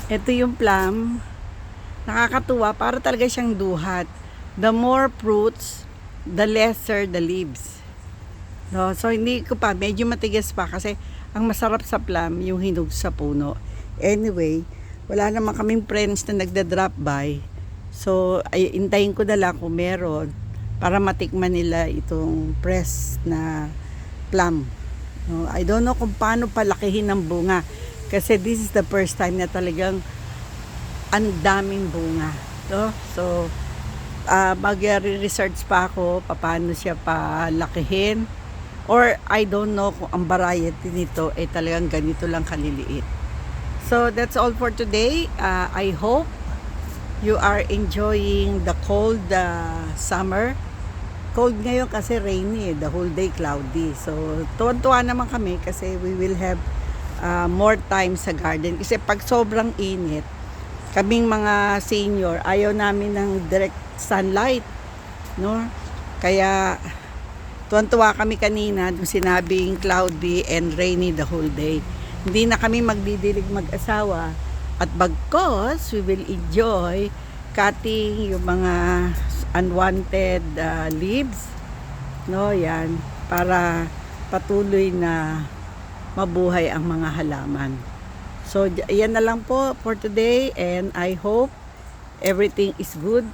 Ito yung plum. Nakakatuwa, para talaga siyang duhat. The more fruits, the lesser the leaves. No, so hindi ko pa, medyo matigas pa kasi ang masarap sa plum yung hinog sa puno. Anyway, wala naman kaming friends na nagda-drop by. So, ay intayin ko na lang kung meron para matikman nila itong press na plum. No, I don't know kung paano palakihin ng bunga kasi this is the first time na talagang ang daming bunga. No? So, mag-research pa ako paano siya palakihin. Or I don't know kung ang variety nito ay talagang ganito lang kaliliit. So, that's all for today. I hope you are enjoying the cold summer. Cold ngayon kasi rainy, the whole day cloudy. So, tuwan-tuwa naman kami kasi we will have more time sa garden. Kasi pag sobrang init, kaming mga senior, ayaw namin ng direct sunlight, no? Kaya tuwan-tuwa kami kanina nung sinabing cloudy and rainy the whole day. Hindi na kami magdidilig mag-asawa at bagkos we will enjoy cutting yung mga unwanted leaves, no? Yan, para patuloy na mabuhay ang mga halaman. So, yan na lang po for today and I hope everything is good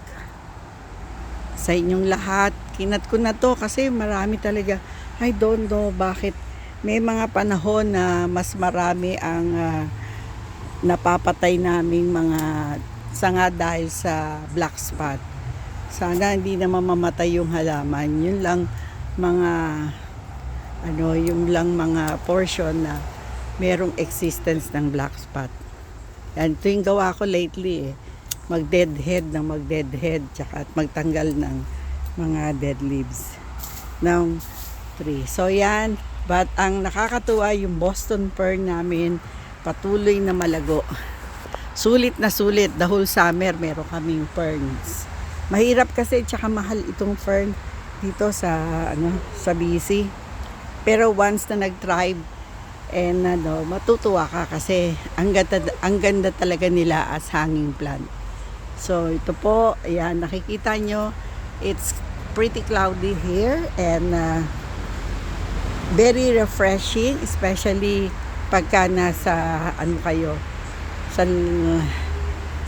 sa inyong lahat. Kinat ko na to kasi marami talaga. I don't know bakit may mga panahon na mas marami ang napapatay naming mga sanga dahil sa black spot. Sana hindi na mamamatay yung halaman. Yun lang mga yung lang mga portion na merong existence ng black spot. Yan, ito yung gawa ko lately mag-deadhead tsaka at magtanggal ng mga dead leaves ng tree. So yan, but ang nakakatuwa yung Boston fern namin patuloy na malago. Sulit na sulit, the whole summer meron kaming ferns. Mahirap kasi tsaka mahal itong fern dito sa sa BC. Pero once na nag-thrive and matutuwa ka kasi ang ganda talaga nila as hanging plant. So ito po, ayan, nakikita nyo, it's pretty cloudy here and very refreshing, especially pagka nasa kayo sa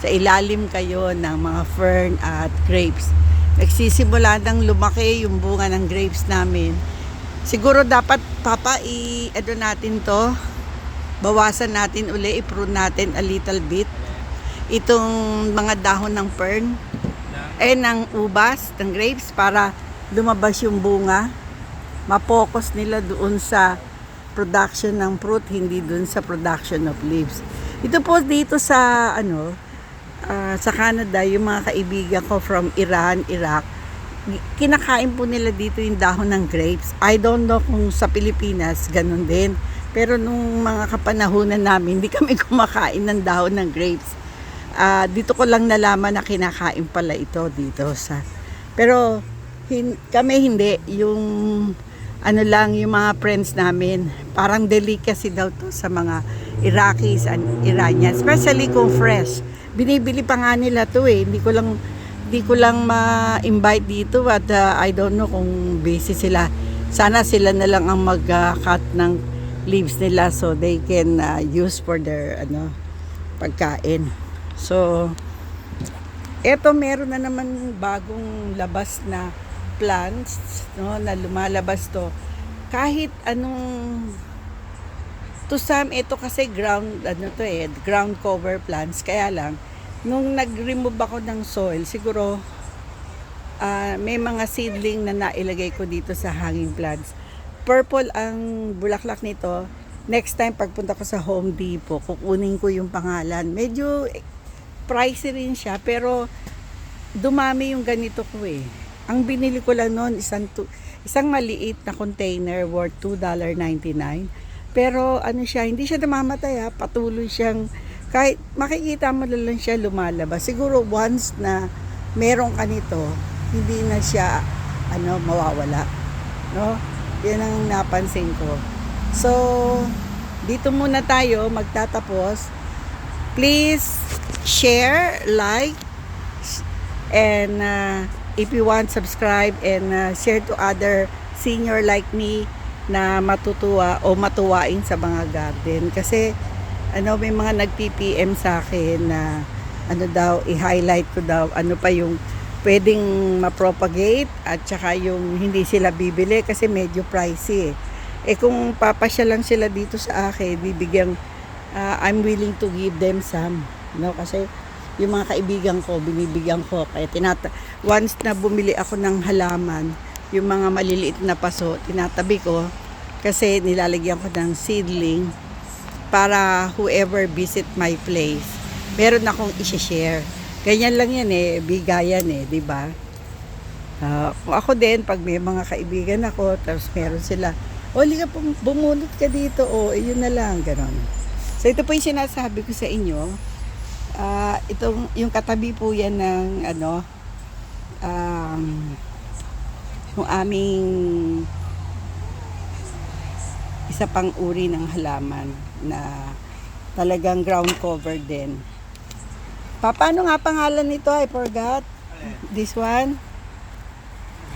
ilalim kayo ng mga fern at grapes. Nagsisimula nang lumaki yung bunga ng grapes namin. Siguro dapat natin to, bawasan natin uli, i-prune natin a little bit itong mga dahon ng fern ng ubas, ng grapes para lumabas yung bunga, ma-focus nila doon sa production ng fruit, hindi doon sa production of leaves. Ito po dito sa sa Canada, yung mga kaibigan ko from Iran, Iraq, kinakain po nila dito yung dahon ng grapes. I don't know kung sa Pilipinas ganun din. Pero nung mga kapanahunan namin, hindi kami kumakain ng dahon ng grapes. Dito ko lang nalaman na kinakain pala ito dito sa. Pero kami hindi, yung lang yung mga friends namin, parang delicacy daw to sa mga Iraqis and Iranians, especially kung fresh. Binibili pa nga nila to Hindi ko lang ma-invite dito at I don't know kung busy sila. Sana sila na lang ang mag-cut ng leaves nila so they can use for their pagkain. So, eto meron na naman bagong labas na plants, no, na lumalabas to. Kahit to some, ito kasi ground cover plants, kaya lang nung nag-remove ako ng soil, siguro may mga seedling na nailagay ko dito sa hanging plants. Purple ang bulaklak nito. Next time pagpunta ko sa Home Depot, kukunin ko yung pangalan. Medyo pricey rin siya, pero dumami yung ganito ko Ang binili ko lang noon, isang maliit na container worth $2.99. Pero siya, hindi siya namamatay patuloy siyang, kahit makikita mo lang siya lumalabas. Siguro once na meron ka nito, hindi na siya mawawala. No? Yan ang napansin ko. So, dito muna tayo magtatapos. Please share, like, and if you want, subscribe and share to other senior like me na matutuwa o matuwain sa mga garden. Kasi may mga nag-PPM sa akin na i-highlight ko daw ano pa yung pwedeng ma-propagate at saka yung hindi sila bibili kasi medyo pricey kung papasya lang sila dito sa akin, I'm willing to give them some, kasi yung mga kaibigan ko, binibigyan ko. Kaya once na bumili ako ng halaman, yung mga maliliit na paso, tinatabi ko kasi nilalagyan ko ng seedling para whoever visit my place, meron akong i-share. Ganyan lang yan bigayan di ba? Ako din, pag may mga kaibigan ako, tapos meron sila, liga bumunot ka dito, yun na lang, ganon. So ito po yung sinasabi ko sa inyo. Yung katabi po yan ng yung aming isa pang uri ng halaman na talagang ground cover din. Paano nga pangalan nito? I forgot. This one?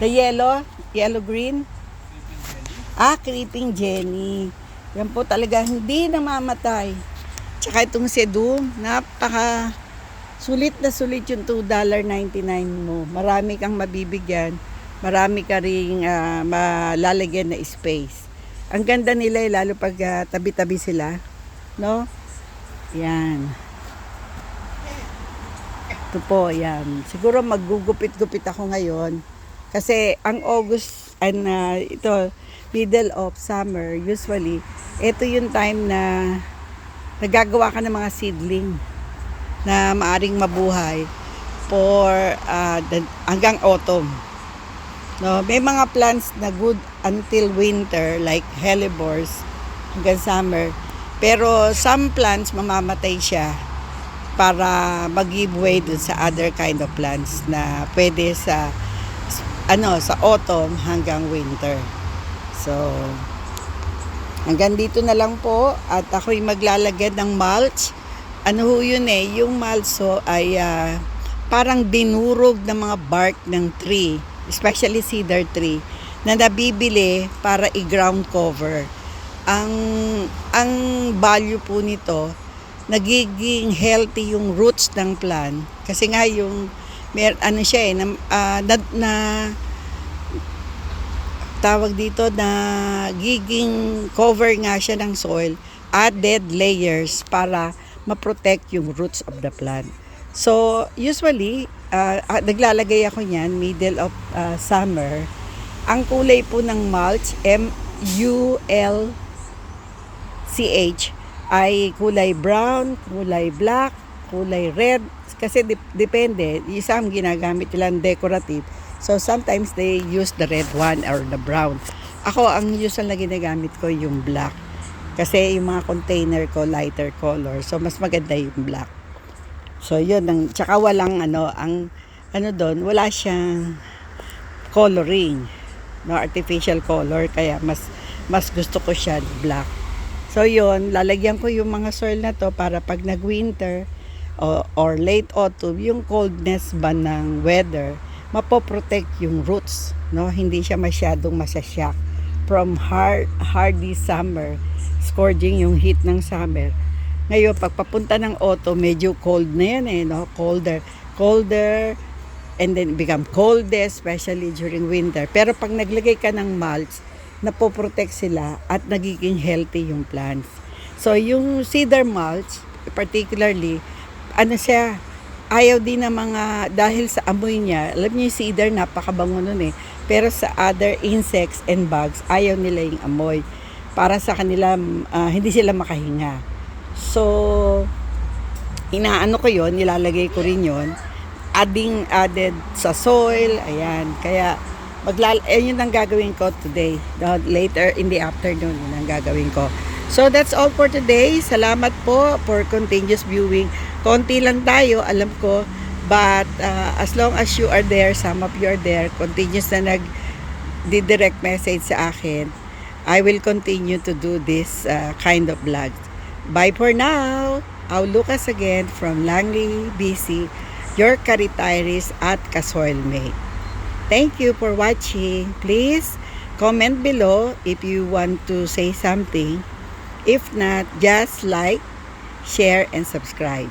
The yellow green? Creeping Jenny. Yan po talaga hindi namamatay. Tsaka itong sedum, napaka sulit na sulit yung $2.99 mo. Marami kang mabibigyan. Marami ka ring malalagyan na space. Ang ganda nila lalo pag tabi-tabi sila. No? Yan. Ito po, yan. Siguro maggugupit-gupit ako ngayon. Kasi ang August, ito, middle of summer, usually, ito yung time na nagagawa ka ng mga seedling na maaring mabuhay for hanggang autumn. No, may mga plants na good until winter like hellebores hanggang summer. Pero some plants mamamatay siya para mag-give way dun sa other kind of plants na pwede sa autumn hanggang winter. So, hanggang dito na lang po at ako'y maglalagay ng mulch. Yung mulch ay parang dinurog ng mga bark ng tree, especially cedar tree, na nabibili para i-ground cover. Ang value po nito, nagiging healthy yung roots ng plant kasi nga yung tawag dito na giging cover nga siya ng soil, added layers para ma-protect yung roots of the plant. So usually naglalagay ako niyan middle of summer. Ang kulay po ng mulch, MULCH, ay kulay brown, kulay black, kulay red, kasi depende. Isang ginagamit nilang decorative. So sometimes they use the red one or the brown. Ako, ang usual na ginagamit ko yung black. Kasi yung mga container ko lighter color. So mas maganda yung black. So yun, tsaka walang doon, wala siyang coloring. No artificial color, kaya mas gusto ko siya black. So yun, lalagyan ko yung mga soil na to para pag nag-winter or late autumn, yung coldness ba ng weather, mapoprotect yung roots, no? Hindi siya masyadong masashock from hardy summer, scourging yung heat ng summer. Ngayon, pagpapunta ng autumn, medyo cold na yan no? Colder, and then become coldest, especially during winter. Pero pag naglagay ka ng mulch, napoprotect sila at nagiging healthy yung plants. So, yung cedar mulch, particularly, ayaw din ng mga, dahil sa amoy niya, alam niyo yung cedar, napakabango nun pero sa other insects and bugs, ayaw nila yung amoy. Para sa kanila, hindi sila makahinga. So, inaano ko yon, nilalagay ko rin yon, added sa soil, ayan, kaya yun ang gagawin ko today. Later in the afternoon, yun ang gagawin ko. So that's all for today. Salamat po for continuous viewing. Konti lang tayo, alam ko. But as long as you are there, some of you are there, continuous na nag-direct message sa akin, I will continue to do this kind of vlog. Bye for now! Au Lucas again from Langley, BC, your Caritaris at Kasoilmate. Thank you for watching. Please comment below if you want to say something. If not, just like, share, and subscribe.